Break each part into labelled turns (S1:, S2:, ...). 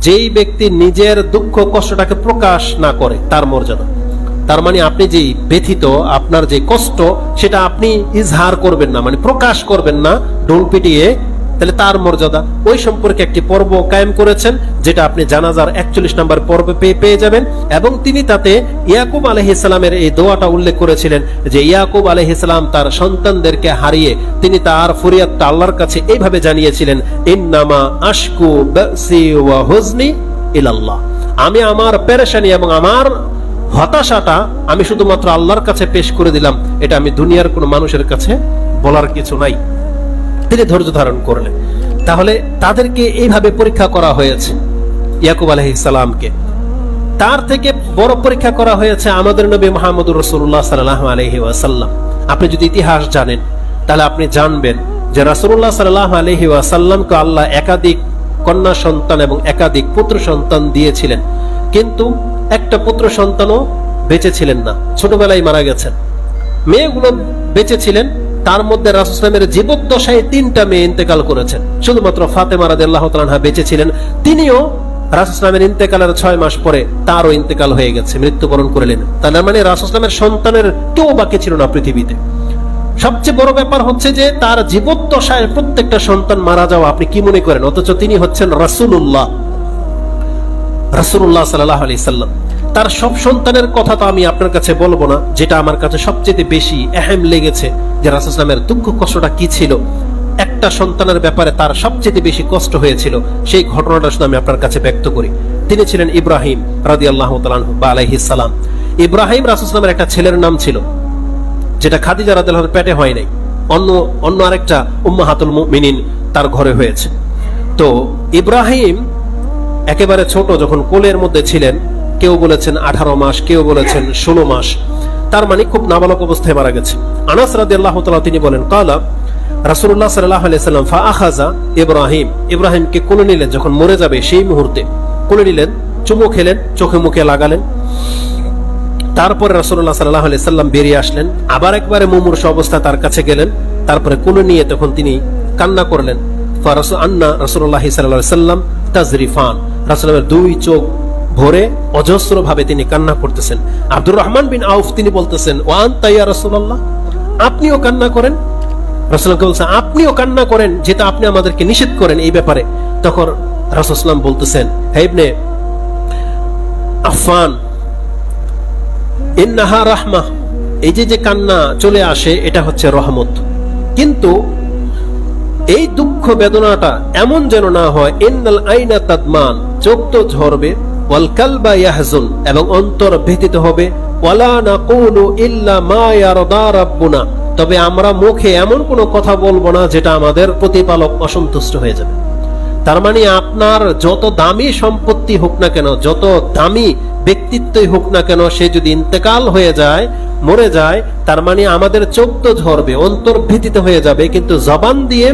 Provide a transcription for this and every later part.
S1: যেই ব্যক্তি নিজের দুঃখ কষ্টটাকে প্রকাশ না করে তার মর্যাদা। তার মানে আপনি যে ব্যথিত, আপনার যে কষ্ট, সেটা আপনি ইজহার করবেন না, মানে প্রকাশ করবেন না ঢোল পিটিয়ে, তাহলে তার মর্যাদা। ওই সম্পর্কে একটি পর্ব কায়েম করেছেন, যেটা আপনি জানাজার 41 নম্বর পর্বে পেয়ে যাবেন। এবং তিনি তাতে ইয়াকুব আলাইহিস সালামের এই দোয়াটা উল্লেখ করেছিলেন যে ইয়াকুব আলাইহিস সালাম তার সন্তানদেরকে হারিয়ে তিনি তার ফরিয়াদটা আল্লাহর কাছে এইভাবে জানিয়েছিলেন, ইন্নামা আশকু বাসি ওয়া হুজনি ইলাল্লাহ। আমি আমার পেরেশানি এবং আমার হতাশাটা আমি শুধুমাত্র আল্লাহর কাছে পেশ করে দিলাম, এটা আমি দুনিয়ার কোনো মানুষের কাছে বলার কিছু নাই। তিনি ধৈর্য ধারণ করলেন। তাহলে তাদেরকে এইভাবে পরীক্ষা করা হয়েছে ইয়াকুব আলাইহিস সালামকে। তার থেকে বড় পরীক্ষা করা হয়েছে আমাদের নবী মুহাম্মদুর রাসূলুল্লাহ সাল্লাল্লাহু আলাইহি ওয়াসাল্লাম। আপনি যদি ইতিহাস জানেন তাহলে আপনি জানবেন যে রাসূলুল্লাহ সাল্লাল্লাহু আলাইহি ওয়াসাল্লামকে আল্লাহ একাধিক কন্যা সন্তান এবং একাধিক পুত্র সন্তান দিয়েছিলেন, কিন্তু একটা পুত্র সন্তানও বেঁচে ছিলেন না, ছোটবেলায় মারা গেছেন। মেয়েগুলো বেঁচে ছিলেন, তার মধ্যে রাসূল সাল্লাল্লাহু আলাইহি ওয়াসাল্লামের জীবদ্দশায় 3টা মেয়ে ইন্তেকাল করেছেন, শুধুমাত্র ফাতেমা রাদিয়াল্লাহু তাআলা আনহা বেঁচে ছিলেন। তিনিও রাসূল সাল্লাল্লাহু আলাইহি ওয়াসাল্লামের ইন্তেকালের 6 মাস পরে তারও ইন্তেকাল হয়ে গেছে, মৃত্যুবরণ করলেন। তার মানে রাসূল সাল্লাল্লাহু আলাইহি ওয়াসাল্লামের সন্তানের কেউ বাকি ছিল না পৃথিবীতে। সবচেয়ে বড় ব্যাপার হচ্ছে যে তার জীবদ্দশায় প্রত্যেকটা সন্তান মারা যাওয়া, আপনি কি মনে করেন? অথচ তিনি হচ্ছেন রাসূলুল্লাহ সাল্লাল্লাহু আলাইহি সাল্লাম। তার সব সন্তানের কথা তো আমি আপনার কাছে বলবো না, যেটা আমার কাছে সবচেয়ে বেশি আহম লেগেছে যে রাসূল সাল্লাল্লাহু আলাইহি সাল্লামের দুঃখ কষ্টটা কি ছিল, একটা সন্তানের ব্যাপারে তার সবচেয়ে বেশি কষ্ট হয়েছিল, সেই ঘটনাটা শুধু আমি আপনার কাছে ব্যক্ত করি। তিনি ছিলেন ইব্রাহিম রাদিয়াল্লাহু তাআলা আনহু বা আলাইহিস সালাম। ইব্রাহিম রাসূল সাল্লাল্লাহু আলাইহি সাল্লামের একটা ছেলের নাম ছিল, যেটা খাদিজা রাদিয়াল্লাহু আনহার পেটে হয় নাই, অন্য আরেকটা উম্মাহাতুল মুমিনিন তার ঘরে হয়েছে। তো ইব্রাহিম একেবারে ছোট যখন কোলের মধ্যে ছিলেন, কেউ বলেছেন 18 মাস, কেউ বলেছেন 16 মাস, তার মানে খুব নাবালক অবস্থায় মারা গেছে। আনাস রাদিয়াল্লাহু তাআলা তিনি বলেন, কালা রাসূলুল্লাহ সাল্লাল্লাহু আলাইহি সাল্লাম ফাআখাযা ইব্রাহিমকে কোলে নিলেন, যখন মরে যাবে সেই মুহূর্তে কোলে নিলেন, চুমু খেলেন, চোখে মুখে লাগালেন। তারপরে রাসূলুল্লাহ সাল্লাল্লাহু আলাইহি সাল্লাম বেরিয়ে আসলেন, আবার একবারে মুমূর্ষু অবস্থায় তার কাছে গেলেন, তারপরে কোলে নিয়ে তখন তিনি কান্না করলেন। রাসূলুল্লাহ সাল্লাল্লাহু আলাইহি সাল্লাম তাজরিফান, রাসূলের দুই চোখ ভরে অজস্র ভাবে তিনি কান্না করতেছেন। আব্দুর রহমান বিন আউফ তিনি বলতেছেন, ওয়া আনতা ইয়া রাসূলুল্লাহ, আপনিও কান্না করেন? রাসূলকে বলছেন, আপনিও কান্না করেন, যেটা আপনি আমাদেরকে নিষেধ করেন এই ব্যাপারে। তখন রাসূল সাল্লাল্লাহু আলাইহি ওয়াসাল্লাম বলতেছেন, হে ইবনে আফফান, ইন্নাহা রাহমাহ, এই যে কান্না চলে আসে এটা হচ্ছে রহমত, কিন্তু এই দুঃখ বেদনাটা এমন যেন না হয়, ইন্নাল আইনা তাদমান, চোখ তো ঝরবে, ওয়াল কালবা ইয়াহজুন, এবং অন্তর ব্যথিত হবে, ওয়ালা নাকুলু ইল্লা মা ইয়ারদা রাব্বুনা, তবে আমরা মুখে এমন কোনো কথা বলবো না যেটা আমাদের প্রতিপালক অসন্তুষ্ট হয়ে যাবে। তার মানে আপনার যত দামি সম্পত্তি হোক না কেন, যত দামি ব্যক্তিত্বই হোক না কেন, সে যদি ইন্তেকাল হয়ে যায়, মরে যায়, তার মানে আমাদের চোখ তো ঝরবে, অন্তর ভীতিত হয়ে যাবে, কিন্তু জবান দিয়ে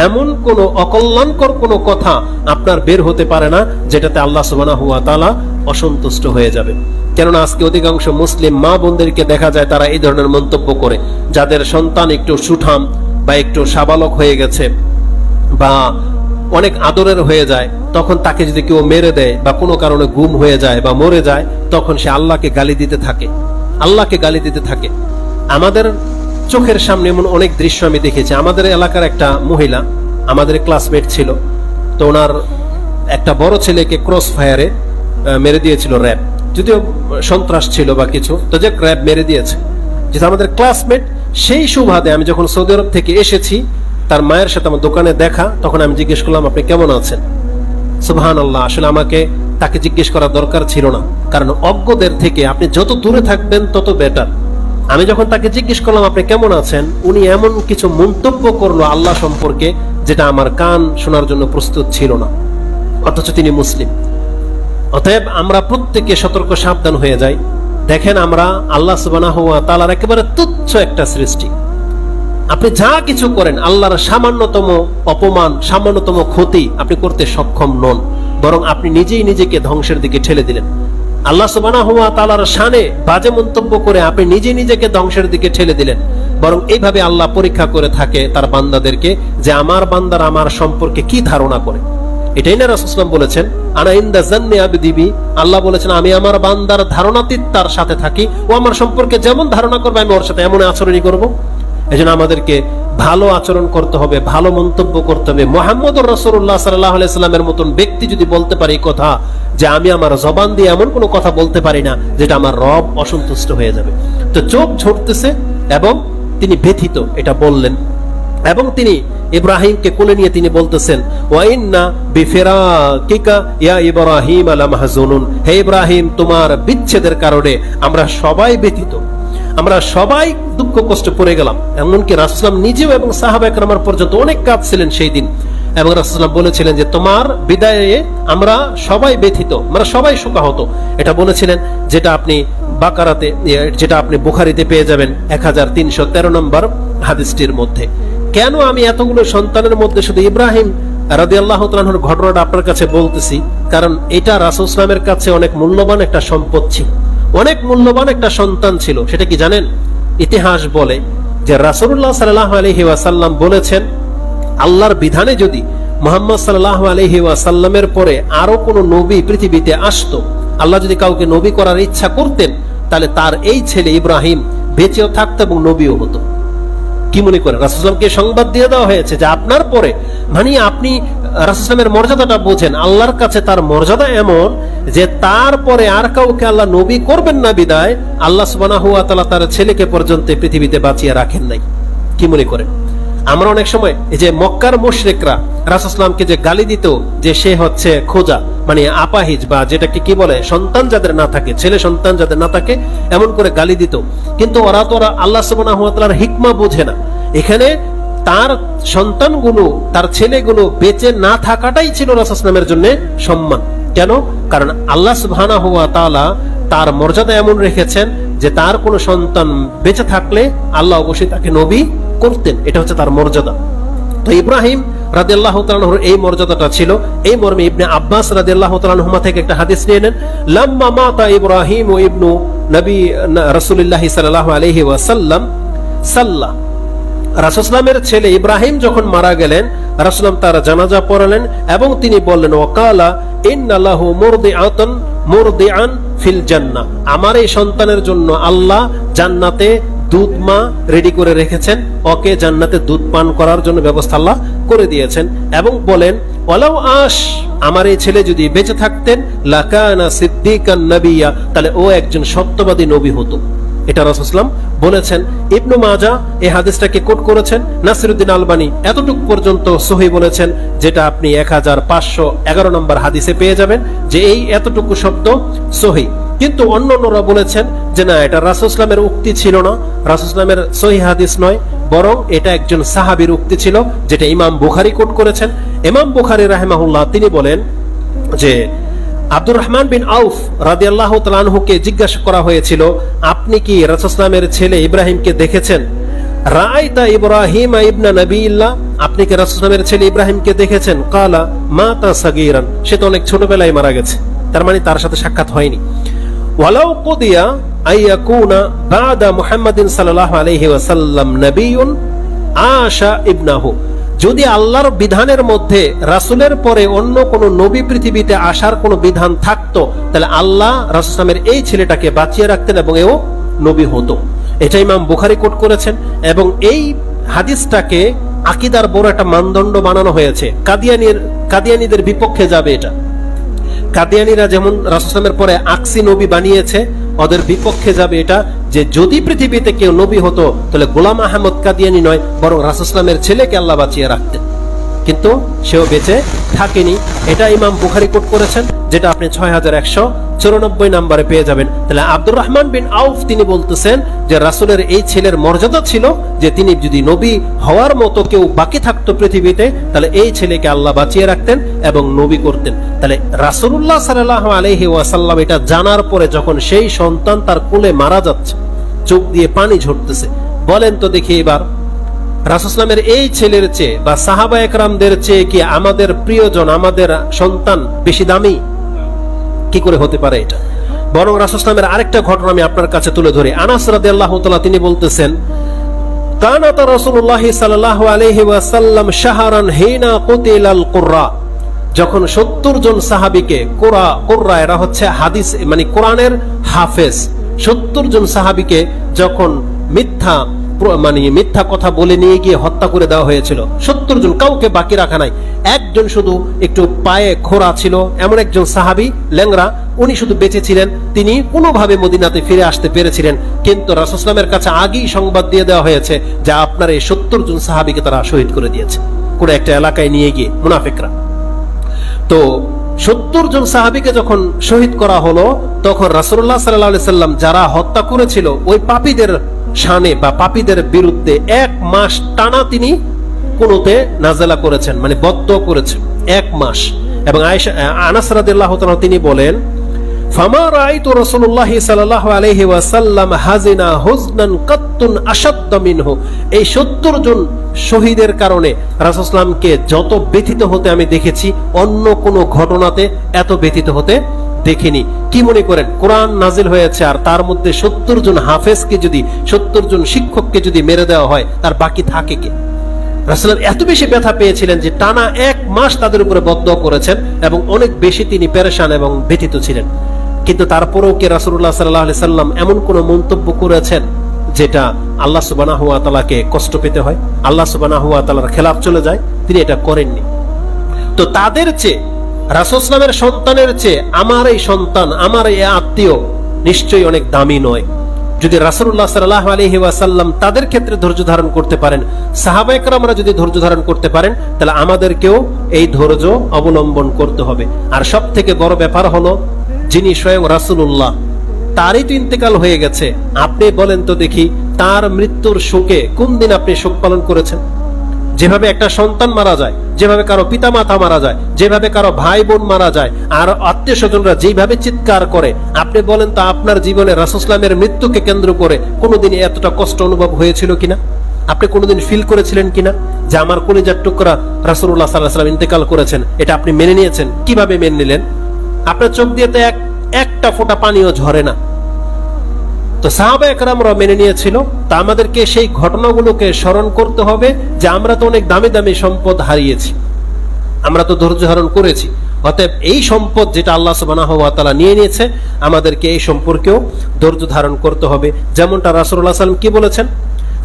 S1: এমন কোন অকল্যাণকর কোন কথা আপনার বের হতে পারে না যেটাতে আল্লাহ সুবহানাহু ওয়া তাআলা অসন্তুষ্ট হয়ে যাবে। কেননা আজকে অধিকাংশ মুসলিম মা বোনদেরকে দেখা যায় তারা এই ধরনের মন্তব্য করে, যাদের সন্তান একটু সুঠাম বা একটু সাবালক হয়ে গেছে বা অনেক আদরের হয়ে যায়, তখন তাকে যদি কেউ মেরে দেয় বা কোনো কারণে গুম হয়ে যায় বা মরে যায়, তখন সে আল্লাহকে গালি দিতে থাকে। আমাদের চোখের সামনে এমন অনেক দৃশ্য আমি দেখেছি। আমাদের এলাকার একটা মহিলা আমাদের ক্লাসমেট ছিল, তো ওনার একটা বড় ছেলেকে ক্রস ফায়ারে মেরে দিয়েছিল র্যাব, যদিও সন্ত্রাস ছিল বা কিছু, তো যে র্যাব মেরে দিয়েছে, যেটা আমাদের ক্লাসমেট। সেই সুবাদে আমি যখন সৌদি আরব থেকে এসেছি, তার মায়ের সাথে আমার দোকানে দেখা, তখন আমি জিজ্ঞেস করলাম, আপনি কেমন আছেন? সুবহানাল্লাহ, আসলে আমাকে তাকে জিজ্ঞেস করার দরকার ছিল না, কারণ অজ্ঞদের থেকে আপনি যত দূরে থাকবেন তত বেটার। আমি যখন তাকে জিজ্ঞেস করলাম আপনি কেমন আছেন, উনি এমন কিছু মন্তব্য করলো আল্লাহ সম্পর্কে যেটা আমার কান শোনার জন্য প্রস্তুত ছিল না, অথচ তিনি মুসলিম। অতএব আমরা প্রত্যেকে সতর্ক সাবধান হয়ে যাই। দেখেন, আমরা আল্লাহ সুবহানাহু ওয়া তাআলার একেবারে তুচ্ছ একটা সৃষ্টি। আপনি যা কিছু করেন, আল্লাহর সামান্যতম অপমান, সামান্যতম ক্ষতি আপনি করতে সক্ষম নন, বরং আপনি নিজেই নিজেকে ধ্বংসের দিকে ঠেলে দিলেন। আল্লাহ সুবহানাহু ওয়া তাআলার শানে বাজে মন্তব্য করে আপনি নিজেই নিজেকে ধ্বংসের দিকে ঠেলে দিলেন। বরং এইভাবে আল্লাহ পরীক্ষা করে থাকে তার বান্দাদেরকে, যে আমার বান্দার আমার সম্পর্কে কি ধারণা করে। এটাই না রাসূল সাল্লাল্লাহু আলাইহি ওয়াসাল্লাম বলেছেন, আনা ইনদা জান্নি আবদি বি, আল্লাহ বলেছেন আমি আমার বান্দার ধারণাতীত তার সাথে থাকি, ও আমার সম্পর্কে যেমন ধারণা করবে আমি ওর সাথে এমন আচরণই করব। এজন্য আমাদেরকে ভালো আচরণ করতে হবে, ভালো মন্তব্য করতে হবে। মুহাম্মদুর রাসূলুল্লাহ সাল্লাল্লাহু আলাইহি ওয়াসাল্লামের মতন ব্যক্তি যদি বলতে পারে এই কথা, যে আমি আমার জবান দিয়ে এমন কোনো কথা বলতে পারি না যেটা আমার রব অসন্তুষ্ট হয়ে যাবে। তো চোখ ঝরতেছে এবং তিনি ব্যথিত, এটা বললেন। এবং তিনি ইব্রাহিমকে কোলে নিয়ে তিনি বলতেছেন, ওয়া ইন্না বিফিরাকিকা ইয়া ইব্রাহিম লামাহজুনুন, হে ইব্রাহিম তোমার বিচ্ছেদের কারণে আমরা সবাই ব্যথিত, আমরা সবাই দুঃখ কষ্ট পড়ে গেলাম। এমনকি রাসূল সাল্লাল্লাহু নিজেও এবং সাহাবা কেরাম পর্যন্ত অনেক কাঁদছিলেন সেই দিন। এবং রাসূল সাল্লাল্লাহু বলেছিলেন যে তোমার বিদায়ে আমরা সবাই ব্যথিত, আমরা সবাই শোকাহত। এটা বলেছিলেন, যেটা আপনি বাকারাতে, যেটা আপনি বুখারীতে পেয়ে যাবেন 1313 নম্বর হাদিসটির মধ্যে। কেন আমি এতগুলো সন্তানের মধ্যে শুধু ইব্রাহিম রাদিয়াল্লাহু তাআলা আনহুর ঘটনাটা আপনার কাছে বলতেছি? কারণ এটা রাসূল সাল্লাল্লাহু আলাইহি ওয়াসাল্লামের কাছে অনেক মূল্যবান একটা সম্পদ ছিল, অনেক মূল্যবান একটা সন্তান ছিল। সেটা কি জানেন? ইতিহাস বলে যে রাসূলুল্লাহ সাল্লাল্লাহু আলাইহি ওয়াসাল্লাম বলেছেন, আল্লাহর বিধানে যদি মুহাম্মদ সাল্লাল্লাহু আলাইহি ওয়াসাল্লামের পরে আরো কোনো নবী পৃথিবীতে আসতো, আল্লাহ যদি কাউকে নবী করার ইচ্ছা করতেন, তাহলে তার এই ছেলে ইব্রাহিম বেঁচেও থাকতো এবং নবীও হতো। কি মনে করেন? রাসূল সাল্লাল্লাহু আলাইহি ওয়াসাল্লামকে সংবাদ দিয়ে দেওয়া হয়েছে যে আপনার পরে, মানে আপনি রাসূল সাল্লাল্লাহু আলাইহি ওয়াসাল্লামের মর্যাদাটা বোঝেন, আল্লাহর কাছে তার মর্যাদা এমন যে তারপরে আর কাউকে আল্লাহ নবী করবেন না বিদায় আল্লাহ সুবহানাহু ওয়া তাআলা তার ছেলেকে পর্যন্ত পৃথিবীতে বাঁচিয়ে রাখেন নাই। কি মনে করেন? আমরা অনেক সময় এই যে মক্কার মুশরিকরা রাসূল সাল্লাল্লাহু যে গালি দিত যে সে হচ্ছে খোজা, মানে আপাহিজ, বা যেটাকে কি বলে সন্তান যাদের না থাকে, ছেলে সন্তান যাদের না থাকে, এমন করে গালি দিত। কিন্তু ওরা তো আল্লাহ সুবহানাহু ওয়া তাআলার হিকমা বোঝে না। এখানে তার সন্তানগুলো, তার ছেলেগুলো বেঁচে না থাকাটাই ছিল রাসূল সাল্লাল্লাহু আলাইহি ওয়াসাল্লামের জন্য সম্মান। কেন? কারণ আল্লাহ সুবহানাহু ওয়া তাআলা তার মর্যাদা এমন রেখেছেন যে তার কোনো সন্তান বেঁচে থাকলে আল্লাহ অবশ্যই তাকে নবী করতেন। এটা হচ্ছে তার মর্যাদা। তো ইব্রাহিম রাদিয়াল্লাহু তাআলা আনহুর এই মর্যাদাটা ছিল। এই মর্মে ইবনে আব্বাস রাদিয়াল্লাহু তাআলা আনহুমা থেকে একটা হাদিস নিয়ে নেন, লাম্মা মাতা ইব্রাহিম ও ইবনু নবী রাসূলুল্লাহ সাল্লাল্লাহু আলাইহি ওয়াসাল্লাম সাল্লা, রাসূল সাল্লামের ছেলে ইব্রাহিম যখন মারা গেলেন, রাসূল তার জানাজা পড়ালেন এবং তিনি বললেন, ওয়াকালা ইন্না লাহু মুরদিআতান মুরদিআন ফিল জান্নাহ, আমার এই সন্তানের জন্য আল্লাহ জান্নাতে দুধ মা রেডি করে রেখেছেন, ওকে জান্নাতে দুধ পান করার জন্য ব্যবস্থা আল্লাহ করে দিয়েছেন। এবং বলেন, ওয়ালাউ আশ, আমার এই ছেলে যদি বেঁচে থাকতেন, লাকানা সিদ্দিকান নবিয়্যা, তাহলে ও একজন সত্যবাদী নবী হতো। এটা রাসূল সাল্লাল্লাহু আলাইহি ওয়াসাল্লাম বলেছেন। ইবনু মাজাহ এই হাদিসটাকে কোট করেছেন, নাসিরউদ্দিন আলবানী এতটুকু পর্যন্ত সহিহ বলেছেন, যেটা আপনি 1511 নম্বর হাদিসে পেয়ে যাবেন যে এই এতটুকু শব্দ সহিহ। কিন্তু অন্যান্যরা বলেছেন যে না, এটা রাসূল সাল্লাল্লাহু আলাইহি ওয়াসাল্লামের উক্তি ছিল না, রাসূল সাল্লাল্লাহু আলাইহি ওয়াসাল্লামের সহিহ হাদিস নয়, বরং এটা একজন সাহাবীর উক্তি ছিল, যেটা ইমাম বুখারী কোট করেছেন। ইমাম বুখারী রাহিমাহুল্লাহ তিনি বলেন যে আব্দুর রহমান বিন আউফ রাদিয়াল্লাহু তাআলা আনহুকে জিজ্ঞাসা করা হয়েছিল, আপনি কি রাসূল সাল্লাল্লাহু আলাইহি ওয়াসাল্লামের ছেলে ইব্রাহিমকে দেখেছেন? রাআইতা ইব্রাহিম ইবনা নবিয়্যিল্লাহ, আপনি কি রাসূল সাল্লাল্লাহু আলাইহি ওয়াসাল্লামের ছেলে ইব্রাহিমকে দেখেছেন? কালা মাতা সাগীরান, সে তো অনেক ছোটবেলায় মারা গেছে, তার মানে তার সাথে সাক্ষাৎ হয়নি। ওয়ালাউ কুদিয়া আইয়াকুনা বাদা মুহাম্মাদিন সাল্লাল্লাহু আলাইহি ওয়াসাল্লাম নবিয়্যুন আশা ইবনাহু, যদি আল্লাহর বিধানের মধ্যে রাসূলের পরে অন্য কোন নবী পৃথিবীতে আসার কোন বিধান থাকতো, তাহলে আল্লাহ রাসূল সাল্লাল্লাহু আলাইহি ওয়াসাল্লামের এই ছেলেটাকে বাঁচিয়ে রাখতেন এবং এও নবী হতো। এটা ইমাম বুখারী কোট করেছেন। এবং এই হাদিসটাকে আকীদার বড় একটা মানদণ্ড বানানো হয়েছে। কাদিয়ানীদের বিপক্ষে যাবে এটা। কাদিয়ানীরা যেমন রাসূল সাল্লাল্লাহু আলাইহি ওয়াসাল্লামের পরে আকসি নবী বানিয়েছে, ওদের বিপক্ষে যাবে এটা, যে যদি পৃথিবীতে কেউ নবী হতো তাহলে গোলাম আহমদ কাদিয়ানী নয়, বরং রাসূল সাল্লাল্লাহু আলাইহি ওয়াসাল্লামের ছেলেকে আল্লাহ বাঁচিয়ে রাখতেন। কিন্তু সেও বেঁচে থাকেনি। এটা ইমাম বুখারী কোট করেছেন, যেটা আপনি 6194 নম্বরে পেয়ে যাবেন। তাহলে আব্দুর রহমান বিন আউফ তিনি বলতেছেন যে রাসূলের এই ছেলের মর্যাদা ছিল যে তিনি যদি নবী হওয়ার মতো কেউ বাকি থাকতো পৃথিবীতে, তাহলে এই ছেলেকে আল্লাহ বাঁচিয়ে রাখতেন এবং নবী করতেন। তাহলে রাসূলুল্লাহ সাল্লাল্লাহু আলাইহি ওয়াসাল্লাম এটা জানার পরে যখন সেই সন্তান তার কোলে মারা যাচ্ছে, চোখ দিয়ে পানি ঝরতেছে, বলেন তো দেখি এবার রাসূল সাল্লাল্লাহু আলাইহি ওয়াসাল্লামের এই ছেলের চেয়ে বা সাহাবা একরামদের চেয়ে কি আমাদের প্রিয়জন, আমাদের সন্তান বেশি দামি? কি করে হতে পারে এটা? বরং রাসূল সাল্লাল্লাহু আলাইহি ওয়াসাল্লামের আরেকটা ঘটনা আমি আপনার কাছে তুলে ধরি। আনাস রাদিয়াল্লাহু তাআলা তিনি বলতেছেন, কানাত রাসূলুল্লাহ সাল্লাল্লাহু আলাইহি ওয়াসাল্লাম শাহরান হিনা কুতিলাল কুররা, যখন 70 জন সাহাবীকে কোররা এরা হচ্ছে হাদিস মানে কোরআনের হাফেজ, 70 জন সাহাবীকে যখন মিথ্যা কথা বলে নিয়ে গিয়ে হত্যা করে দেওয়া হয়েছিল, 70 জন, কাউকে বাকি রাখা নাই। একজন শুধু একটু পায়ে খোঁড়া ছিল, এমন একজন সাহাবী ল্যাংড়া, উনি শুধু বেঁচে ছিলেন, তিনি কোনোভাবে মদিনাতে ফিরে আসতে পেরেছিলেন। কিন্তু রাসূল সাল্লাল্লাহু আলাইহি ওয়াসাল্লামের কাছে আগেই সংবাদ দিয়ে দেওয়া হয়েছে যে আপনার এই 70 জন সাহাবীকে তারা শহীদ করে দিয়েছে কোনো একটা এলাকায় নিয়ে গিয়ে মুনাফিকরা। তো 70 জন সাহাবীকে যখন শহীদ করা হলো, তখন রাসূলুল্লাহ সাল্লাল্লাহু আলাইহি সাল্লাম যারা হত্যা করেছিল ওই পাপীদের শানে বা পাপীদের বিরুদ্ধে 1 মাস টানা তিনি কুনুতে নাযিলা করেছেন, মানে বদদুয়া করেছেন 1 মাস। এবং আনাস রাদিয়াল্লাহু তাআলা তিনি বলেন, ফামা রাআইতু রাসূলুল্লাহ সাল্লাল্লাহু আলাইহি ওয়াসাল্লাম হাজিনা হুজনান কাত্তুন আশাদ্দ মিনহু। এই 70 জন শহীদের কারণে রাসূল সাল্লামকে যত ব্যথিত হতে আমি দেখেছি, অন্য কোন ঘটনাতে এত ব্যথিত হতে দেখিনি। কি মনে করেন, কোরআন নাজিল হয়েছে আর তার মধ্যে 70 জন হাফেজকে যদি, 70 জন শিক্ষককে যদি মেরে দেওয়া হয়, তার বাকি থাকে কে? রাসূলুল্লাহ এত বেশি ব্যথা পেয়েছিলেন যে টানা 1 মাস তাদের উপরে বদদুয়া করেছেন এবং অনেক বেশি তিনি পেরেশান এবং ব্যথিত ছিলেন। কিন্তু তারপরেও কি রাসূলুল্লাহ সাল্লাল্লাহু আলাইহি সাল্লাম এমন কোন মন্তব্য করেছেন যেটা আল্লাহ সুবহানাহু ওয়া তাআলাকে কষ্ট পেতে হয়, আল্লাহ সুবহানাহু ওয়া তাআলার খেলাফ চলে যায়? তিনি এটা করেননি। তো তাদের চেয়ে, রাসূল সাল্লাল্লাহু আলাইহি সন্তানের চেয়ে আমার এই সন্তান, আমার এই আত্মীয় নিশ্চয়ই অনেক দামি নয়। যদি রাসূলুল্লাহ সাল্লাল্লাহু আলাইহি ওয়াসাল্লাম তাদের ক্ষেত্রে ধৈর্য ধারণ করতে পারেন, সাহাবায়ে কেরামরা যদি ধৈর্য ধারণ করতে পারেন, তাহলে আমাদেরকেও এই ধৈর্য অবলম্বন করতে হবে। আর সবথেকে বড় ব্যাপার হলো, যিনি স্বয়ং রাসূলুল্লাহ, তারই তো ইন্তেকাল হয়ে গেছে। আপনি বলেন তো দেখি, তার মৃত্যুর শোকে কোন দিন আপনি শোক পালন করেছেন? যেভাবে একটা সন্তান মারা যায়, যেভাবে কারো পিতামাতা মারা যায়, যেভাবে কারো ভাই বোন মারা যায়, আর আত্মীয় স্বজনরা যেভাবে চিৎকার করে, আপনি বলেন তো আপনার জীবনে রাসূল সাল্লাল্লাহু আলাইহি মৃত্যুকে কেন্দ্র করে কোনোদিন এতটা কষ্ট অনুভব হয়েছিল কিনা? আপনি কোনোদিন ফিল করেছিলেন কিনা যে আমার কলিজার টুকরা রাসূলুল্লাহ সাল্লাল্লাহু আলাইহি ওয়াসাল্লাম ইন্তেকাল করেছেন? এটা আপনি মেনে নিয়েছেন? কিভাবে মেনে নিলেন? আপনার চোখ দিয়ে তো একটা ফোঁটা পানিও ঝরে না। তো সাহাবায়ে কেরামরা মেনে নিয়েছিল। তা আমাদেরকে সেই ঘটনাগুলোকে স্মরণ করতে হবে যে আমরা তো অনেক দামি দামি সম্পদ হারিয়েছি, আমরা তো ধৈর্য ধারণ করেছি। অতএব এই সম্পদ যেটা আল্লাহ সুবহানাহু ওয়া তাআলা নিয়ে নিয়েছে, আমাদেরকে এই সম্পর্কেও ধৈর্য ধারণ করতে হবে। যেমনটা রাসূলুল্লাহ সাল্লাল্লাহু আলাইহি ওয়াসাল্লাম কি বলেছেন,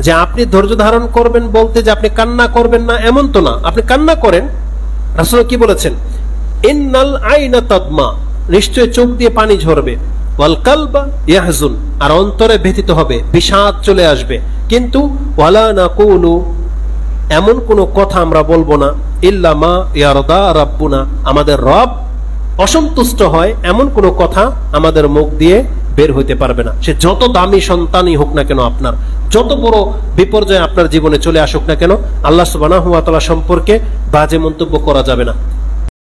S1: যে আপনি ধৈর্য ধারণ করবেন বলতে যে আপনি কান্না করবেন না এমন তো না, আপনি কান্না করেন। রাসূল কি বলেছেন, ইন্নাল আইনা তাদমা, নিশ্চয় চোখ দিয়ে পানি ঝরবে, ওয়াল কালবা ইয়াহজুন, আর অন্তরে ব্যথিত হবে, বিষাদ চলে আসবে, কিন্তু ওয়ালা নাকুলু, এমন কোন কথা আমরা বলবো না, ইল্লা মা ইয়ারদা রাব্বুনা, আমাদের রব অসন্তুষ্ট হয় এমন কোন কথা আমাদের মুখ দিয়ে বের হইতে পারবে না। সে যত দামি সন্তানই হোক না কেন, আপনার যত বড় বিপর্যয় আপনার জীবনে চলে আসুক না কেন, আল্লাহ সুবহানাহু ওয়া তাআলা সম্পর্কে বাজে মন্তব্য করা যাবে না।